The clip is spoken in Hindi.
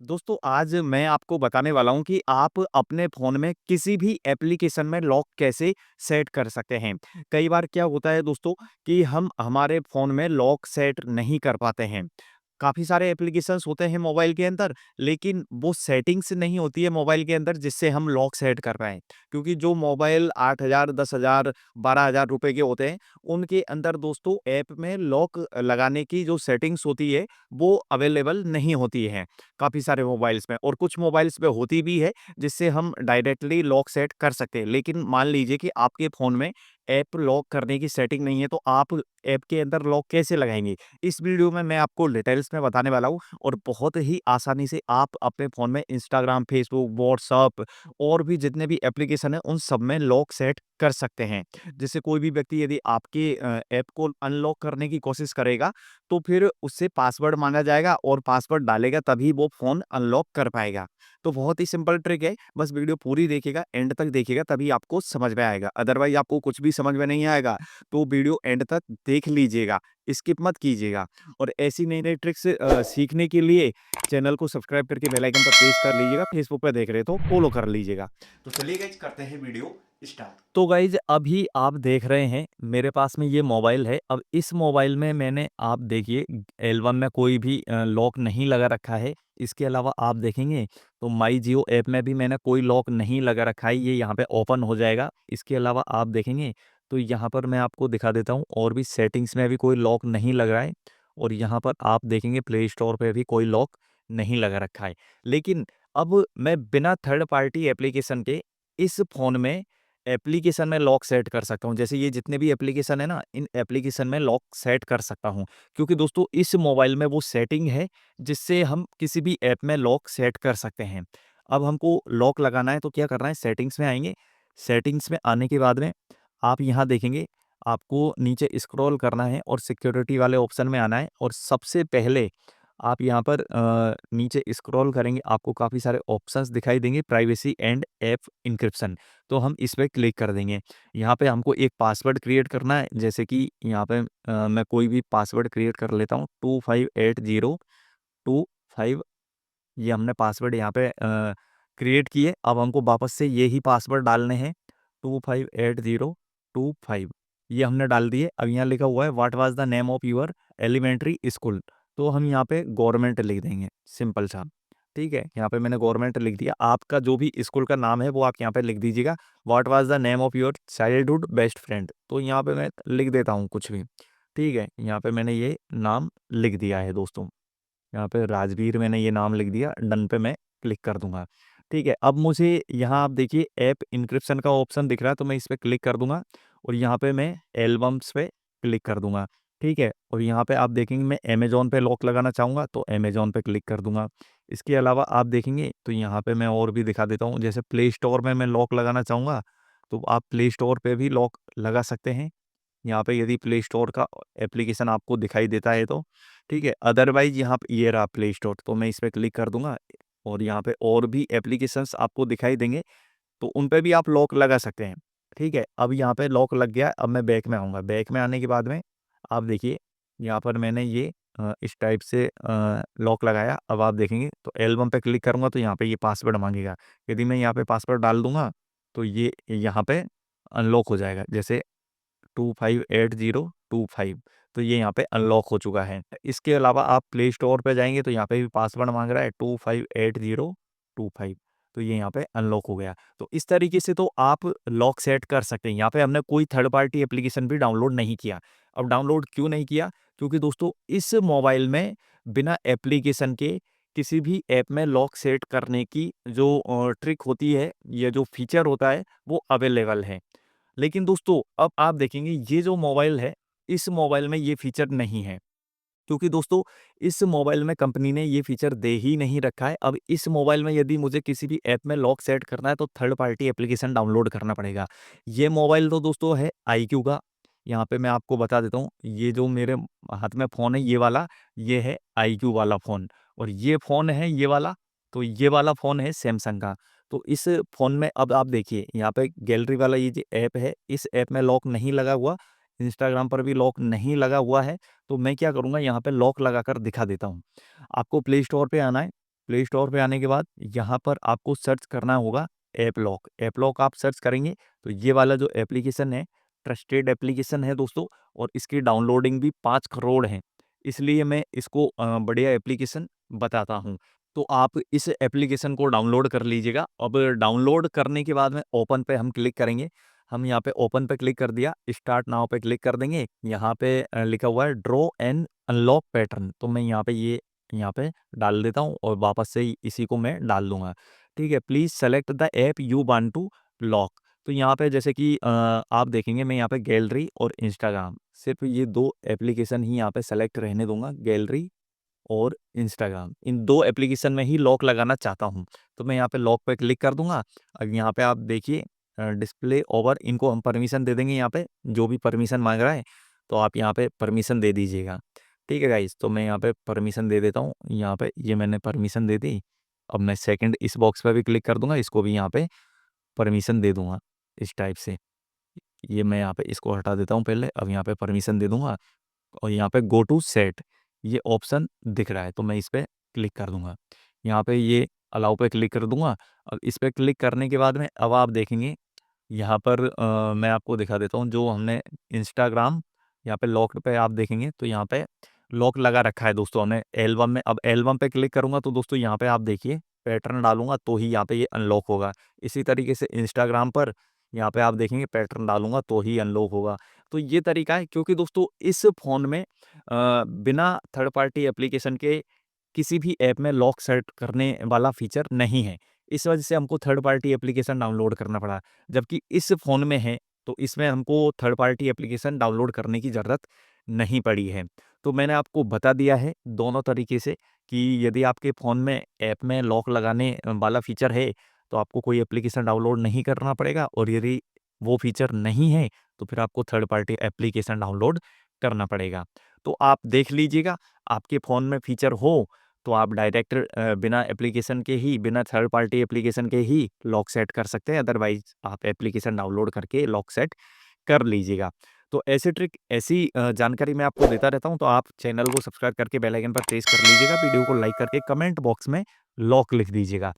दोस्तों आज मैं आपको बताने वाला हूँ कि आप अपने फ़ोन में किसी भी एप्लीकेशन में लॉक कैसे सेट कर सकते हैं। कई बार क्या होता है दोस्तों कि हम हमारे फ़ोन में लॉक सेट नहीं कर पाते हैं। काफ़ी सारे एप्लीकेशंस होते हैं मोबाइल के अंदर, लेकिन वो सेटिंग्स नहीं होती है मोबाइल के अंदर जिससे हम लॉक सेट कर पाएँ। क्योंकि जो मोबाइल 8,000, 10,000, 12,000 रुपए के होते हैं, उनके अंदर दोस्तों ऐप में लॉक लगाने की जो सेटिंग्स होती है, वो अवेलेबल नहीं होती है। काफ़ी सारे मोबाइल्स में और कुछ मोबाइल्स में होती भी है जिससे हम डायरेक्टली लॉक सेट कर सकते हैं। लेकिन मान लीजिए कि आपके फ़ोन में ऐप लॉक करने की सेटिंग नहीं है तो आप ऐप के अंदर लॉक कैसे लगाएँगे? इस वीडियो में मैं आपको डिटेल्स में बताने वाला हूँ और बहुत ही आसानी से आप अपने फ़ोन में इंस्टाग्राम, फेसबुक, व्हाट्सएप और भी जितने भी एप्लीकेशन हैं उन सब में लॉक सेट कर सकते हैं। जिससे कोई भी व्यक्ति यदि आपके ऐप को अनलॉक करने की कोशिश करेगा तो फिर उससे पासवर्ड माँगा जाएगा और पासवर्ड डालेगा तभी वो फ़ोन अनलॉक कर पाएगा। तो बहुत ही सिंपल ट्रिक है, बस वीडियो पूरी देखिएगा, एंड तक देखिएगा तभी आपको समझ में आएगा। अदरवाइज़ आपको कुछ भी समझ में नहीं आएगा, तो वीडियो एंड तक देख लीजिएगा, स्किप मत कीजिएगा। और ऐसी नई-नई ट्रिक्स सीखने के लिए चैनल को सब्सक्राइब करके बेल आइकन पर प्रेस कर लीजिएगा, फेसबुक पे देख रहे हो तो फॉलो कर लीजिएगा। तो चलिए गाइज़ करते हैं वीडियो स्टार्ट। तो गाइज़ अभी आप देख रहे हैं मेरे पास में ये मोबाइल है। अब इस मोबाइल में मैंने आप देखिए एल्बम में कोई भी लॉक नहीं लगा रखा है। इसके अलावा आप देखेंगे तो माई जियो ऐप में भी मैंने कोई लॉक नहीं लगा रखा है, ये यहाँ पे ओपन हो जाएगा। इसके अलावा आप देखेंगे तो यहाँ पर मैं आपको दिखा देता हूँ और भी सेटिंग्स में भी कोई लॉक नहीं लग रहा है और यहाँ पर आप देखेंगे प्ले स्टोर पे भी कोई लॉक नहीं लगा रखा है। लेकिन अब मैं बिना थर्ड पार्टी एप्लीकेशन के इस फ़ोन में एप्लीकेशन में लॉक सेट कर सकता हूँ। जैसे ये जितने भी एप्लीकेशन है ना, इन एप्लीकेशन में लॉक सेट कर सकता हूँ। क्योंकि दोस्तों इस मोबाइल में वो सेटिंग है जिससे हम किसी भी ऐप में लॉक सेट कर सकते हैं। अब हमको लॉक लगाना है तो क्या करना है, सेटिंग्स में आएँगे। सेटिंग्स में आने के बाद में आप यहाँ देखेंगे, आपको नीचे स्क्रॉल करना है और सिक्योरिटी वाले ऑप्शन में आना है और सबसे पहले आप यहाँ पर नीचे स्क्रॉल करेंगे, आपको काफ़ी सारे ऑप्शंस दिखाई देंगे, प्राइवेसी एंड ऐप एन्क्रिप्शन। तो हम इस पे क्लिक कर देंगे। यहाँ पे हमको एक पासवर्ड क्रिएट करना है, जैसे कि यहाँ पे मैं कोई भी पासवर्ड क्रिएट कर लेता हूँ 258025, ये हमने पासवर्ड यहाँ पे क्रिएट किए। अब हमको वापस से यही पासवर्ड डालने हैं 258025, ये हमने डाल दिए। अब यहाँ लिखा हुआ है what was the name of your elementary school, तो हम यहाँ पे गवर्नमेंट लिख देंगे, सिंपल सा। ठीक है, यहाँ पे मैंने गवर्नमेंट लिख दिया। आपका जो भी स्कूल का नाम है वो आप यहाँ पे लिख दीजिएगा। What was the name of your childhood best friend, तो यहाँ पे मैं लिख देता हूँ कुछ भी। ठीक है, यहाँ पे मैंने ये नाम लिख दिया है दोस्तों। यहाँ पे राजवीर मैंने ये नाम लिख दिया, डन पे मैं क्लिक कर दूँगा। ठीक है, अब मुझे यहाँ आप देखिए ऐप एन्क्रिप्शन का ऑप्शन दिख रहा है तो मैं इस पे क्लिक कर दूँगा और यहाँ पे मैं एल्बम्स पे क्लिक कर दूँगा। ठीक है, और यहाँ पे आप देखेंगे मैं अमेज़न पे लॉक लगाना चाहूँगा तो अमेज़न पे क्लिक कर दूँगा। इसके अलावा आप देखेंगे तो यहाँ पे मैं और भी दिखा देता हूँ, जैसे प्ले स्टोर में मैं लॉक लगाना चाहूँगा तो आप प्ले स्टोर पे भी लॉक लगा सकते हैं। यहाँ पे यदि प्ले स्टोर का एप्लीकेशन आपको दिखाई देता है तो, ठीक है। अदरवाइज़ यहाँ पे ये रहा प्ले स्टोर, तो मैं इस पे क्लिक कर दूँगा और यहाँ पे और भी एप्लीकेशंस आपको दिखाई देंगे, तो उन पे भी आप लॉक लगा सकते हैं, ठीक है। अब यहाँ पे लॉक लग गया, अब मैं बैक में आऊँगा। बैक में आने के बाद में आप देखिए, यहाँ पर मैंने ये इस टाइप से लॉक लगाया। अब आप देखेंगे तो एल्बम पे क्लिक करूँगा तो यहाँ पे ये पासवर्ड माँगेगा। यदि मैं यहाँ पे पासवर्ड डाल दूँगा, तो ये यहाँ पे अनलॉक हो जाएगा। जैसे 258025, तो ये यहाँ पे अनलॉक हो चुका है। इसके अलावा आप प्ले स्टोर पे जाएँगे तो यहाँ पे भी पासवर्ड माँग रहा है 258025, तो ये यहाँ पे अनलॉक हो गया। तो इस तरीके से तो आप लॉक सेट कर सकते हैं। यहाँ पे हमने कोई थर्ड पार्टी एप्लीकेशन भी डाउनलोड नहीं किया। अब डाउनलोड क्यों नहीं किया? क्योंकि दोस्तों इस मोबाइल में बिना एप्लीकेशन के किसी भी ऐप में लॉक सेट करने की जो ट्रिक होती है, या जो फीचर होता है, वो अवेलेबल है। लेकिन दोस्तों अब आप देखेंगे ये जो मोबाइल है, इस मोबाइल में ये फीचर नहीं है। क्योंकि दोस्तों इस मोबाइल में कंपनी ने ये फीचर दे ही नहीं रखा है। अब इस मोबाइल में यदि मुझे किसी भी ऐप में लॉक सेट करना है तो थर्ड पार्टी एप्लीकेशन डाउनलोड करना पड़ेगा। ये मोबाइल तो दोस्तों है आईक्यू का। यहाँ पे मैं आपको बता देता हूँ, ये जो मेरे हाथ में फ़ोन है ये वाला, ये है आईक्यू वाला फ़ोन और ये फ़ोन है ये वाला, तो ये वाला फ़ोन है सैमसंग का। तो इस फ़ोन में अब आप देखिए यहाँ पे गैलरी वाला ये जो ऐप है, इस ऐप में लॉक नहीं लगा हुआ, इंस्टाग्राम पर भी लॉक नहीं लगा हुआ है। तो मैं क्या करूँगा, यहाँ पे लॉक लगाकर दिखा देता हूँ। आपको प्ले स्टोर पे आना है, प्ले स्टोर पे आने के बाद यहाँ पर आपको सर्च करना होगा ऐप लॉक। ऐप लॉक आप सर्च करेंगे तो ये वाला जो एप्लीकेशन है, ट्रस्टेड एप्लीकेशन है दोस्तों, और इसकी डाउनलोडिंग भी 5 करोड़ है। इसलिए मैं इसको बढ़िया एप्लीकेशन बताता हूँ। तो आप इस एप्लीकेशन को डाउनलोड कर लीजिएगा। अब डाउनलोड करने के बाद में ओपन पे हम क्लिक करेंगे। हम यहाँ पे ओपन पे क्लिक कर दिया, स्टार्ट नाउ पे क्लिक कर देंगे। यहाँ पे लिखा हुआ है ड्रॉ एंड अनलॉक पैटर्न, तो मैं यहाँ पे डाल देता हूँ और वापस से ही इसी को मैं डाल दूंगा। ठीक है, please select the app you want to lock. तो यहाँ पे जैसे कि आप देखेंगे मैं यहाँ पे गैलरी और इंस्टाग्राम, सिर्फ ये 2 एप्लीकेशन ही यहाँ पे सेलेक्ट रहने दूंगा, गैलरी और इंस्टाग्राम। इन 2 एप्लीकेशन में ही लॉक लगाना चाहता हूँ। तो मैं यहाँ पे लॉक पे क्लिक कर दूँगा। अब यहाँ पे आप देखिए डिस्प्ले ओवर, इनको हम परमिशन दे देंगे यहाँ पे, जो भी परमिशन माँग रहा है, तो आप यहाँ पे परमिशन दे दीजिएगा। ठीक है गाइज़, तो मैं यहाँ पे परमिशन दे देता हूँ। यहाँ पे ये मैंने परमिशन दे दी। अब मैं सेकंड इस बॉक्स पे भी क्लिक कर दूँगा, इसको भी यहाँ पे परमिशन दे दूँगा इस टाइप से। ये मैं यहाँ पे इसको हटा देता हूँ पहले, अब यहाँ पे परमिशन दे दूँगा और यहाँ पे गो टू सेट ये ऑप्शन दिख रहा है, तो मैं इस पे क्लिक कर दूँगा। यहाँ पे ये अलाउ पे क्लिक कर दूँगा। अब इस पे क्लिक करने के बाद में अब आप देखेंगे यहाँ पर मैं आपको दिखा देता हूँ जो हमने इंस्टाग्राम यहाँ पे लॉक पे आप देखेंगे तो यहाँ पे लॉक लगा रखा है दोस्तों हमने एल्बम में। अब एल्बम पे क्लिक करूँगा तो दोस्तों यहाँ पे आप देखिए पैटर्न डालूँगा तो ही यहाँ पे ये अनलॉक होगा। इसी तरीके से इंस्टाग्राम पर यहाँ पे आप देखेंगे पैटर्न डालूँगा तो ही अनलॉक होगा। तो ये तरीका है, क्योंकि दोस्तों इस फ़ोन में बिना थर्ड पार्टी एप्लीकेशन के किसी भी ऐप में लॉक सेट करने वाला फीचर नहीं है। इस वजह से हमको थर्ड पार्टी एप्लीकेशन डाउनलोड करना पड़ा। जबकि इस फ़ोन में है, तो इसमें हमको थर्ड पार्टी एप्लीकेशन डाउनलोड करने की ज़रूरत नहीं पड़ी है। तो मैंने आपको बता दिया है दोनों तरीके से कि यदि आपके फ़ोन में ऐप में लॉक लगाने वाला फीचर है, तो आपको कोई एप्लीकेशन डाउनलोड नहीं करना पड़ेगा, और यदि वो फीचर नहीं है, तो फिर आपको थर्ड पार्टी एप्लीकेशन डाउनलोड करना पड़ेगा। तो आप देख लीजिएगा, आपके फ़ोन में फीचर हो तो आप डायरेक्ट बिना एप्लीकेशन के ही, बिना थर्ड पार्टी एप्लीकेशन के ही लॉक सेट कर सकते हैं, अदरवाइज़ आप एप्लीकेशन डाउनलोड करके लॉक सेट कर लीजिएगा। तो ऐसी ट्रिक, ऐसी जानकारी मैं आपको देता रहता हूँ, तो आप चैनल को सब्सक्राइब करके बेल आइकन पर प्रेस कर लीजिएगा, वीडियो को लाइक करके कमेंट बॉक्स में लॉक लिख दीजिएगा।